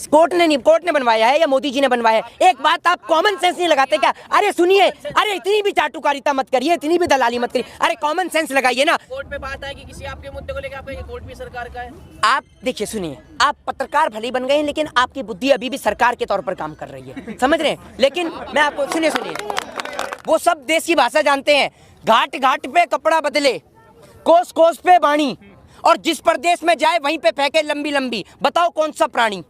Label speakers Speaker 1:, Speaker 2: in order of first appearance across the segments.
Speaker 1: Court ने बनवाया है या मोदी जी ने बनवाया है? एक बात आप कॉमन सेंस नहीं लगाते क्या? अरे सुनिए, अरे इतनी भी चाटुकारिता मत करिए, इतनी भी दलाली मत करिए, अरे कॉमन सेंस लगाइए ना।
Speaker 2: कोर्ट पे बात है कि किसी आपके मुद्दे को लेकर आपका कोर्ट भी सरकार का है।
Speaker 1: आप देखिए, सुनिए, आप पत्रकार भले ही बन गए हैं, लेकिन आपकी बुद्धि अभी भी सरकार के तौर पर काम कर रही है, समझ रहे हैं? लेकिन मैं आपको सुनिए, वो सब देश की भाषा जानते हैं। घाट घाट पे कपड़ा बदले, कोस कोस पे बाणी, और जिस प्रदेश में जाए वहीं पे फेंके लंबी लंबी। बताओ कौन सा प्राणी?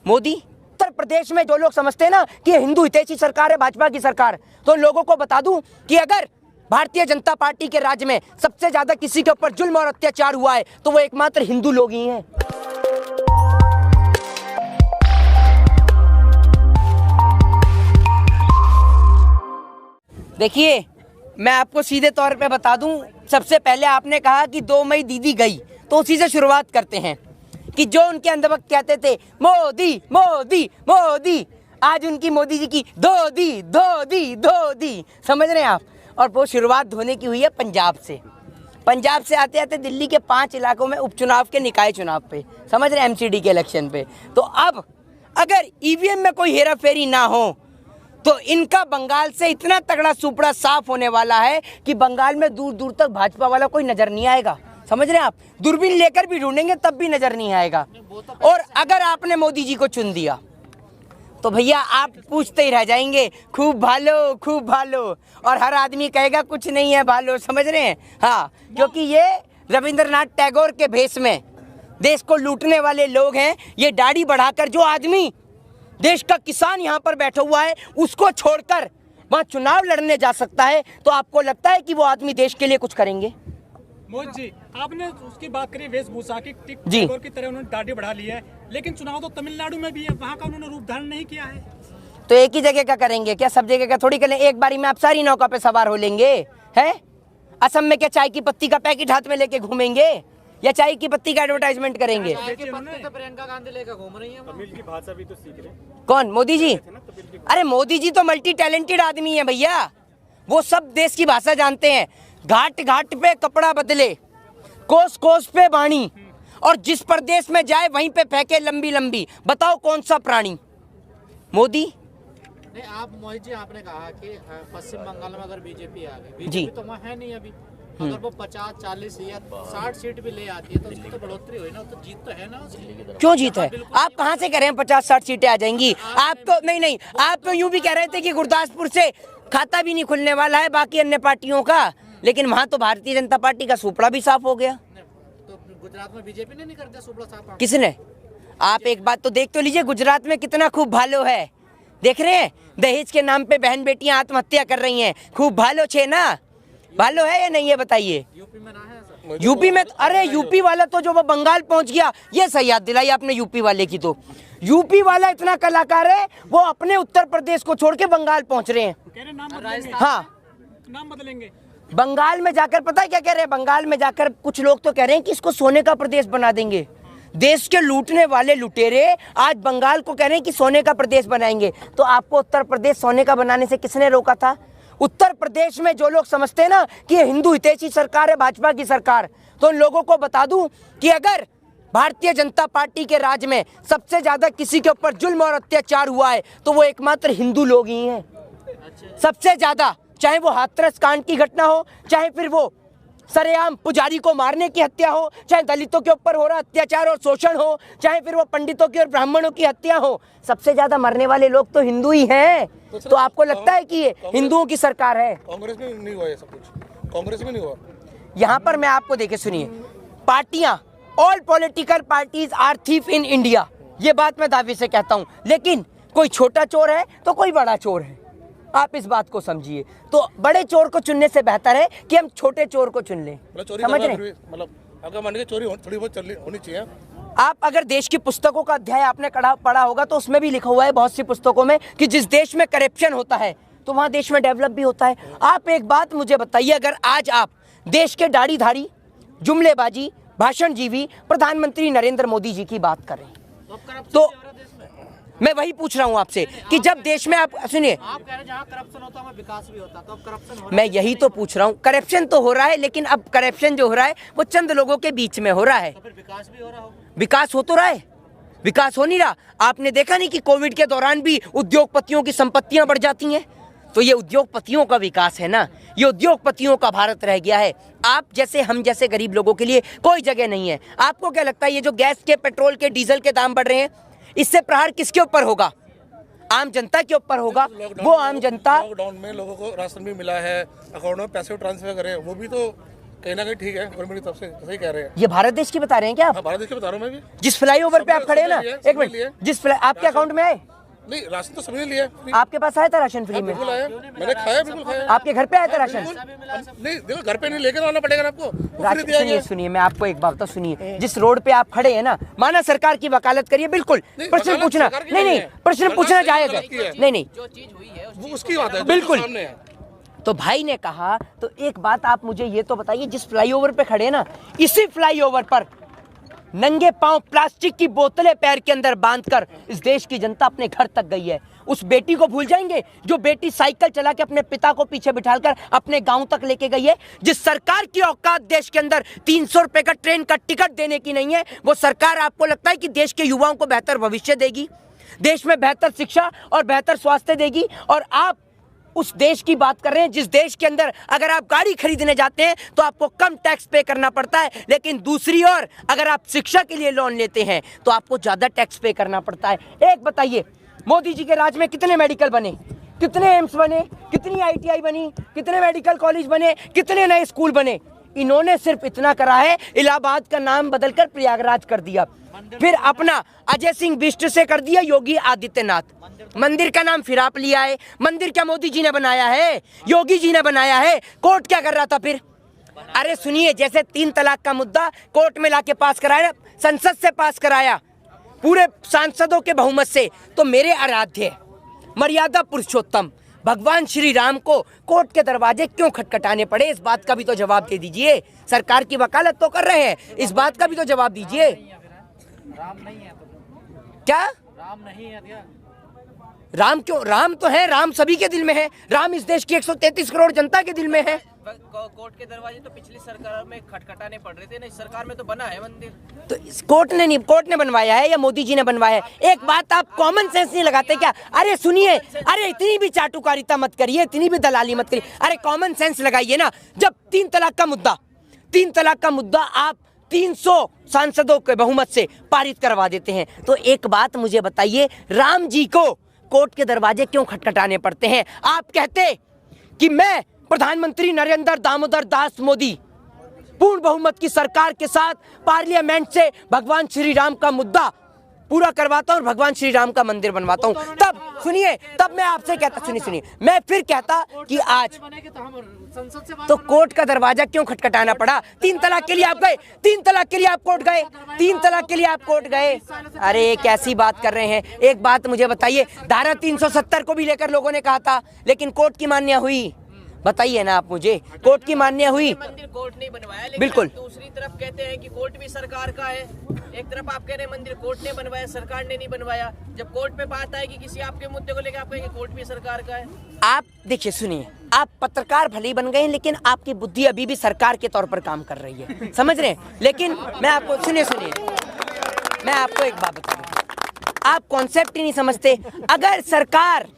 Speaker 1: मोदी। उत्तर प्रदेश में जो लोग समझते हैं ना कि ये हिंदू हितैषी सरकार है, भाजपा की सरकार, तो लोगों को बता दूं कि अगर भारतीय जनता पार्टी के राज्य में सबसे ज्यादा किसी के ऊपर जुल्म और अत्याचार हुआ है तो वो एकमात्र हिंदू लोग ही हैं। देखिए, मैं आपको सीधे तौर पे बता दूं, सबसे पहले आपने कहा कि 2 मई दीदी गई, तो उसी से शुरुआत करते हैं कि जो उनके अंदर वक्त कहते थे मोदी मोदी मोदी, आज उनकी मोदी जी की दो दी, समझ रहे हैं आप? और वो शुरुआत धोने की हुई है पंजाब से। पंजाब से आते आते दिल्ली के 5 इलाकों में उपचुनाव के निकाय चुनाव पे, समझ रहे हैं, एमसीडी के इलेक्शन पे। तो अब अगर ईवीएम में कोई हेरा फेरी ना हो तो इनका बंगाल से इतना तगड़ा सुपड़ा साफ होने वाला है कि बंगाल में दूर दूर तक भाजपा वाला कोई नजर नहीं आएगा, समझ रहे हैं आप? दूरबीन लेकर भी ढूंढेंगे तब भी नजर नहीं आएगा। और अगर आपने मोदी जी को चुन दिया तो भैया आप पूछते ही रह जाएंगे, खूब भालो, और हर आदमी कहेगा कुछ नहीं है भालो, समझ रहे हैं? हाँ, क्योंकि ये रविंद्रनाथ टैगोर के भेष में देश को लूटने वाले लोग हैं। ये दाढ़ी बढ़ाकर जो आदमी देश का किसान यहाँ पर बैठा हुआ है उसको छोड़कर वहाँ चुनाव लड़ने जा सकता है, तो आपको लगता है कि वो आदमी देश के लिए कुछ करेंगे?
Speaker 3: मोदी जी, आपने उसकी बात करी वेशभूषा की,
Speaker 1: जी,
Speaker 3: टैगोर की तरह उन्होंने दाढ़ी बढ़ा ली है, लेकिन चुनाव तो तमिलनाडु में भी है, वहाँ का उन्होंने रूप धारण नहीं किया है।
Speaker 1: तो एक ही जगह का करेंगे क्या? सब जगह का थोड़ी करें। एक बारी में आप सारी नौका पे सवार हो लेंगे? हैं? असम में क्या चाय की पत्ती का पैकेट हाथ में लेके घूमेंगे या चाय की पत्ती का एडवर्टाइजमेंट करेंगे?
Speaker 2: तो प्रियंका गांधी लेकर घूम रही है।
Speaker 3: तमिल की भाषा भी तो सीख रहे हैं।
Speaker 1: कौन? मोदी जी? अरे मोदी जी तो मल्टी टैलेंटेड आदमी है भैया, वो सब देश की भाषा जानते हैं। घाट घाट पे कपड़ा बदले, कोस कोस पे बाणी, और जिस प्रदेश में जाए वहीं पे फेंके लंबी लंबी। बताओ कौन सा प्राणी? मोदी।
Speaker 2: नहीं, आप मोदी जी, आपने कहा कि पश्चिम बंगाल में अगर बीजेपी आ गई,
Speaker 1: जी,
Speaker 2: तो वहाँ है नहीं अभी। अगर वो 50, 40 या 60 सीट भी ले आती है तो उसकी तो बढ़ोतरी हुई ना, तो जीत तो है ना।
Speaker 1: क्यों जीत है? आप कहाँ से कह रहे हैं 50-60 सीटें आ जाएंगी? आप तो नहीं, आप तो यूं भी कह रहे थे कि गुरदासपुर से खाता भी नहीं खुलने वाला है बाकी अन्य पार्टियों का, लेकिन वहाँ तो भारतीय जनता पार्टी का सुपड़ा भी साफ हो गया।
Speaker 2: तो गुजरात में बीजेपी ने नहीं कर दिया सुपड़ा साफ?
Speaker 1: किसने? आप एक बात तो देख तो लीजिए, गुजरात में कितना खूब भालो है, देख रहे हैं? दहेज के नाम पे बहन बेटियां आत्महत्या कर रही हैं, खूब भालो छे ना? भालो है या नहीं है बताइए?
Speaker 2: यूपी में ना है?
Speaker 1: यूपी में? अरे यूपी वाला तो जो वो बंगाल पहुंच गया, ये सही याद दिलाई आपने यूपी वाले की। तो यूपी वाला इतना कलाकार है, वो अपने उत्तर प्रदेश को छोड़ के बंगाल पहुंच रहे हैं। हाँ,
Speaker 3: नाम बदलेंगे।
Speaker 1: बंगाल में जाकर पता है क्या कह रहे हैं? बंगाल में जाकर कुछ लोग तो कह रहे हैं कि इसको सोने का प्रदेश बना देंगे। देश के लूटने वाले लुटेरे आज बंगाल को कह रहे हैं कि सोने का प्रदेश बनाएंगे। तो आपको उत्तर प्रदेश सोने का बनाने से किसने रोका था? उत्तर प्रदेश में जो लोग समझते हैं ना कि ये हिंदू हितैषी सरकार है, भाजपा की सरकार, तो उन लोगों को बता दूं कि अगर भारतीय जनता पार्टी के राज्य में सबसे ज्यादा किसी के ऊपर जुल्म और अत्याचार हुआ है तो वो एकमात्र हिंदू लोग ही हैं। सबसे ज्यादा, चाहे वो हाथरस कांड की घटना हो, चाहे फिर वो सरेआम पुजारी को मारने की हत्या हो, चाहे दलितों के ऊपर हो रहा अत्याचार और शोषण हो, चाहे फिर वो पंडितों की और ब्राह्मणों की हत्या हो, सबसे ज्यादा मरने वाले लोग तो हिंदू ही हैं। तो आपको लगता है कि ये हिंदुओं की सरकार है?
Speaker 4: कांग्रेस में नहीं हुआ ये सब कुछ, कांग्रेस में नहीं हुआ।
Speaker 1: यहाँ पर मैं आपको देखे, सुनिए, पार्टियां, all political parties are thief in India, ये बात मैं दावे से कहता हूँ। लेकिन कोई छोटा चोर है तो कोई बड़ा चोर है, आप इस बात को समझिए। तो बड़े चोर को चुनने से बेहतर है कि हम छोटे चोर को चुन लें, समझ रहे हैं?
Speaker 4: मतलब अगर मान के चोरी थोड़ी बहुत होनी चाहिए।
Speaker 1: आप अगर देश की पुस्तकों का अध्याय आपने पढ़ा होगा तो उसमें भी लिखा हुआ है बहुत सी पुस्तकों में कि जिस देश में करप्शन होता है तो वहाँ देश में डेवलप भी होता है। आप एक बात मुझे बताइए, अगर आज आप देश के दाढ़ीधारी, जुमलेबाजी, भाषणजीवी प्रधानमंत्री नरेंद्र मोदी जी की बात करें तो मैं वही पूछ रहा हूँ आपसे कि जब देश में, आप सुनिए,
Speaker 2: आप कह रहे हैं जहाँ करप्शन होता है विकास भी होता है, तो अब करप्शन हो रहा है।
Speaker 1: मैं यही तो पूछ रहा हूँ, करप्शन तो हो रहा है, लेकिन अब करप्शन जो हो रहा है वो चंद लोगों के बीच में हो रहा है।
Speaker 2: तो फिर विकास भी हो रहा होगा।
Speaker 1: विकास हो तो रहा है, विकास हो नहीं रहा। आपने देखा नहीं कि कोविड के दौरान भी उद्योगपतियों की संपत्तियां बढ़ जाती हैं। तो ये उद्योगपतियों का विकास है ना, ये उद्योगपतियों का भारत रह गया है। आप जैसे हम जैसे गरीब लोगों के लिए कोई जगह नहीं है। आपको क्या लगता है ये जो गैस के, पेट्रोल के, डीजल के दाम बढ़ रहे हैं, इससे प्रहार किसके ऊपर होगा? आम जनता के ऊपर होगा। वो आम जनता,
Speaker 4: लॉकडाउन में लोगों को राशन भी मिला है, अकाउंट में पैसे ट्रांसफर करें, वो भी तो कहीं ना कहीं ठीक है, गवर्नमेंट की तरफ से सही कह रहे हैं।
Speaker 1: ये भारत देश की बता रहे हैं क्या आप?
Speaker 4: हाँ, भारत देश के बता रहा हूँ मैं भी।
Speaker 1: जिस फ्लाईओवर पे आप खड़े हैं ना, एक मिनट, आपके अकाउंट में आए?
Speaker 4: नहीं, राशन तो सभी ने लिया।
Speaker 1: आपके पास आया था राशन फ्री में?
Speaker 4: बिल्कुल आया, मैंने खाया, बिल्कुल खाया।
Speaker 1: आपके घर पे आया था राशन?
Speaker 4: नहीं, देखो घर पे नहीं लेकर आना पड़ेगा ना आपको, वो फ्री दिया
Speaker 1: सुनिए
Speaker 4: गया।
Speaker 1: सुनिए, मैं आपको एक बात तो सुनिए, जिस रोड पे आप खड़े हैं ना, माना सरकार की वकालत करिए, बिल्कुल प्रश्न पूछना, नहीं, प्रश्न पूछना जायज है, नहीं,
Speaker 4: वो उसकी बात है,
Speaker 1: बिल्कुल।
Speaker 4: सामने है।
Speaker 1: तो भाई ने कहा, तो एक बात आप मुझे ये तो बताइए, जिस फ्लाईओवर पे खड़े हैं ना, इसी फ्लाईओवर पर नंगे पांव प्लास्टिक की बोतलें पैर के अंदर बांधकर इस देश की जनता अपने घर तक गई है। उस बेटी को भूल जाएंगे जो बेटी साइकिल चला के अपने पिता को पीछे बिठाकर अपने गांव तक लेके गई है? जिस सरकार की औकात देश के अंदर 300 रुपए का ट्रेन का टिकट देने की नहीं है, वो सरकार आपको लगता है कि देश के युवाओं को बेहतर भविष्य देगी, देश में बेहतर शिक्षा और बेहतर स्वास्थ्य देगी? और आप उस देश की बात कर रहे हैं जिस देश के अंदर अगर आप गाड़ी खरीदने जाते हैं तो आपको कम टैक्स पे करना पड़ता है, लेकिन दूसरी ओर अगर आप शिक्षा के लिए लोन लेते हैं तो आपको ज्यादा टैक्स पे करना पड़ता है। एक बताइए, मोदी जी के राज में कितने मेडिकल बने, कितने एम्स बने, कितनी ITI बनी, कितने मेडिकल कॉलेज बने, कितने नए स्कूल बने? इन्होंने सिर्फ इतना करा है, इलाहाबाद का नाम बदलकर प्रयागराज कर दिया, फिर अपना अजय सिंह बिष्ट से कर दिया योगी आदित्यनाथ। मंदिर का नाम फिर आप लिया है। मंदिर क्या मोदी जी ने बनाया है? योगी जी ने बनाया है। कोर्ट क्या कर रहा था फिर? अरे सुनिए, जैसे 3 तलाक का मुद्दा कोर्ट में लाके पास कराया, संसद से पास कराया पूरे सांसदों के बहुमत से, तो मेरे आराध्य मर्यादा पुरुषोत्तम भगवान श्री राम को कोर्ट के दरवाजे क्यों खटखटाने पड़े? इस बात का भी तो जवाब दे दीजिए। सरकार की वकालत तो कर रहे हैं, इस बात का भी तो जवाब दीजिए।
Speaker 2: राम नहीं है तो
Speaker 1: क्या
Speaker 2: राम नहीं है क्या?
Speaker 1: राम क्यों? राम तो है, राम सभी के दिल में है। राम इस देश की 133 करोड़ जनता के दिल में है।
Speaker 2: कोर्ट के दरवाजे तो पिछली सरकार में खटखटाने पड़ रहे थे ना, इस सरकार में तो बना है मंदिर।
Speaker 1: तो इस कोर्ट ने नहीं, कोर्ट ने बनवाया है या मोदी जी ने बनवाया है? एक बात आप कॉमन सेंस नहीं लगाते क्या? अरे सुनिए, अरे इतनी भी चाटुकारिता मत करिए, इतनी भी दलाली मत करिए, अरे कॉमन सेंस लगाइए ना। जब 3 तलाक का मुद्दा आप 300 सांसदों के बहुमत से पारित करवा देते हैं, तो एक बात मुझे बताइए, राम जी को कोर्ट के दरवाजे क्यों खटखटाने पड़ते हैं? आप कहते कि मैं प्रधानमंत्री नरेंद्र दामोदर दास मोदी पूर्ण बहुमत की सरकार के साथ पार्लियामेंट से भगवान श्री राम का मुद्दा पूरा करवाता हूं और भगवान श्री राम का मंदिर बनवाता हूं, तब सुनिए, तब मैं आपसे कहता, सुनिए, मैं फिर कहता कि आज तो कोर्ट का दरवाजा क्यों खटखटाना पड़ा? 3 तलाक के लिए आप गए, 3 तलाक के लिए आप कोर्ट गए, 3 तलाक के लिए आप कोर्ट गए। अरे कैसी बात कर रहे हैं? एक बात मुझे बताइए, धारा 370 को भी लेकर लोगों ने कहा था, लेकिन कोर्ट की मान्य हुई? बताइए ना आप मुझे, कोर्ट की मान्य हुई?
Speaker 2: मंदिर कोर्ट नहीं बनवाया, लेकिन
Speaker 1: बिल्कुल।
Speaker 2: दूसरी तरफ कहते हैं कि कोर्ट भी सरकार का है। एक तरफ आप कह रहे हैं मंदिर कोर्ट ने बनवाया, सरकार ने नहीं बनवाया। जब कोर्ट पे बात आएगी किसी आपके मुद्दे को लेकर, आप कहेंगे कोर्ट भी सरकार का है। आप
Speaker 1: देखिए, सुनिए, आप पत्रकार भले ही बन गए हैं, लेकिन आपकी बुद्धि अभी भी सरकार के तौर पर काम कर रही है, समझ रहे हैं? लेकिन मैं आपको सुनिए, मैं आपको एक बात बता दूं, आप कॉन्सेप्ट ही नहीं समझते। अगर सरकार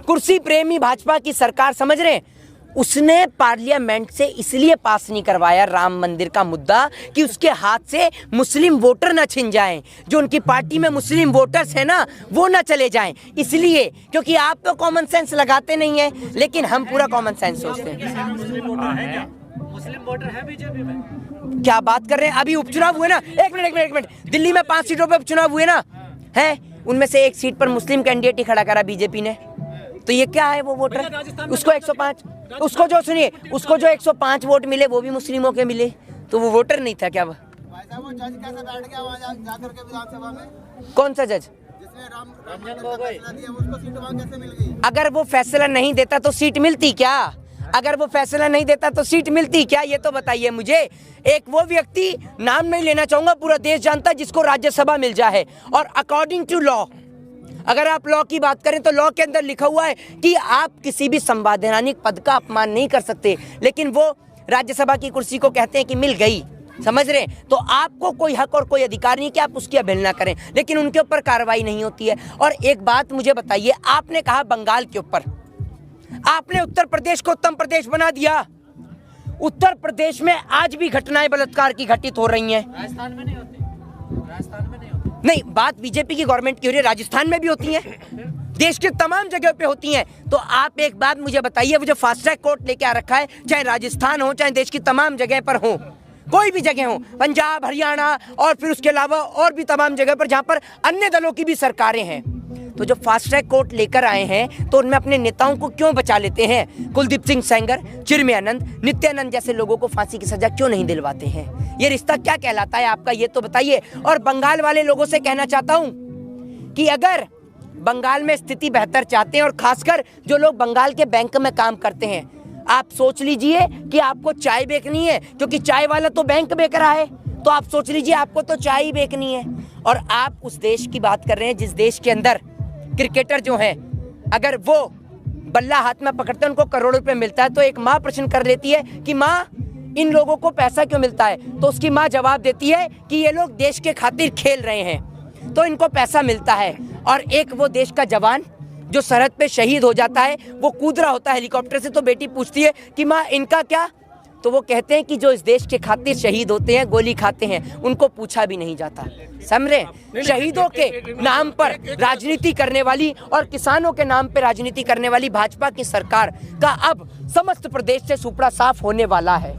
Speaker 1: कुर्सी प्रेमी भाजपा की सरकार, समझ रहे हैं, उसने पार्लियामेंट से इसलिए पास नहीं करवाया राम मंदिर का मुद्दा कि उसके हाथ से मुस्लिम वोटर ना छिन जाएं, जो उनकी पार्टी में मुस्लिम वोटर्स हैं ना, वो ना चले जाएं, इसलिए, क्योंकि आप तो कॉमन सेंस लगाते नहीं हैं, लेकिन हम पूरा कॉमन सेंस सोचते हैं।
Speaker 2: मुस्लिम वोटर है बीजेपी में?
Speaker 1: क्या बात कर रहे हैं? अभी उपचुनाव हुए ना, एक मिनट, दिल्ली में 5 सीटों पे उपचुनाव हुए ना, है, उनमें से 1 सीट पर मुस्लिम कैंडिडेट ही खड़ा करा बीजेपी ने, तो ये क्या है? वो वोटर, उसको 105, उसको जो, सुनिए, उसको जो 105 वोट मिले वो भी मुस्लिमों के मिले, तो वो वोटर नहीं था क्या? वो
Speaker 5: जज कैसे बैठ गया वहाँ जाकर के विधानसभा में?
Speaker 1: कौन सा जज?
Speaker 5: जिसने राम मंदिर का फैसला दिया, उसको सीट वहाँ कैसे मिल गई?
Speaker 1: अगर वो फैसला नहीं देता तो सीट मिलती क्या? अगर वो फैसला नहीं देता तो सीट मिलती क्या? ये तो बताइए मुझे। एक वो व्यक्ति, नाम नहीं लेना चाहूंगा, पूरा देश जानता है, जिसको राज्यसभा मिल जाए, और अकॉर्डिंग टू लॉ, अगर आप लॉ की बात करें तो लॉ के अंदर लिखा हुआ है कि आप किसी भी संवैधानिक पद का अपमान नहीं कर सकते, लेकिन वो राज्यसभा की कुर्सी को कहते हैं कि मिल गई, समझ रहे? तो आपको कोई हक और कोई अधिकार नहीं कि आप उसकी अवहेलना करें, लेकिन उनके ऊपर कार्रवाई नहीं होती है। और एक बात मुझे बताइए, आपने कहा बंगाल के ऊपर, आपने उत्तर प्रदेश को उत्तम प्रदेश बना दिया। उत्तर प्रदेश में आज भी घटनाएं बलात्कार की घटित हो रही हैं।
Speaker 2: राजस्थान में नहीं होती, राजस्थान में नहीं होती।
Speaker 1: नहीं, बात बीजेपी की गवर्नमेंट की हो रही है, राजस्थान में भी होती हैं, देश के तमाम जगह पे होती हैं। तो आप एक बात मुझे बताइए, वो जो फास्ट ट्रैक कोर्ट लेके आ रखा है, चाहे राजस्थान हो चाहे देश की तमाम जगह पर हो, कोई भी जगह हो, पंजाब, हरियाणा और फिर उसके अलावा और भी तमाम जगह पर जहां पर अन्य दलों की भी सरकारें हैं, तो जो फास्ट ट्रैक कोर्ट लेकर आए हैं तो उनमें अपने नेताओं को क्यों बचा लेते हैं? कुलदीप सिंह सेंगर, चिन्मयानंद, नित्यानंद जैसे लोगों को फांसी की सजा क्यों नहीं दिलवाते हैं? ये रिश्ता क्या कहलाता है आपका, ये तो बताइए। और बंगाल वाले लोगों से कहना चाहता हूं कि अगर बंगाल में स्थिति बेहतर चाहते हैं, और खासकर जो लोग बंगाल के बैंक में काम करते हैं, आप सोच लीजिए कि आपको चाय बेचनी है, क्योंकि चाय वाला तो बैंक बेच रहा है, तो आप सोच लीजिए आपको तो चाय ही बेचनी है। और आप उस देश की बात कर रहे हैं जिस देश के अंदर क्रिकेटर जो हैं, अगर वो बल्ला हाथ में पकड़ते हैं उनको करोड़ों रुपए मिलता है, तो एक माँ प्रश्न कर लेती है कि माँ इन लोगों को पैसा क्यों मिलता है? तो उसकी माँ जवाब देती है कि ये लोग देश के खातिर खेल रहे हैं तो इनको पैसा मिलता है। और एक वो देश का जवान जो सरहद पे शहीद हो जाता है, वो कूद रहा होता है हेलीकॉप्टर से, तो बेटी पूछती है कि माँ इनका क्या? तो वो कहते हैं कि जो इस देश के खातिर शहीद होते हैं, गोली खाते हैं, उनको पूछा भी नहीं जाता। समझे? शहीदों के नाम पर राजनीति करने वाली और किसानों के नाम पर राजनीति करने वाली भाजपा की सरकार का अब समस्त प्रदेश से सुपड़ा साफ होने वाला है।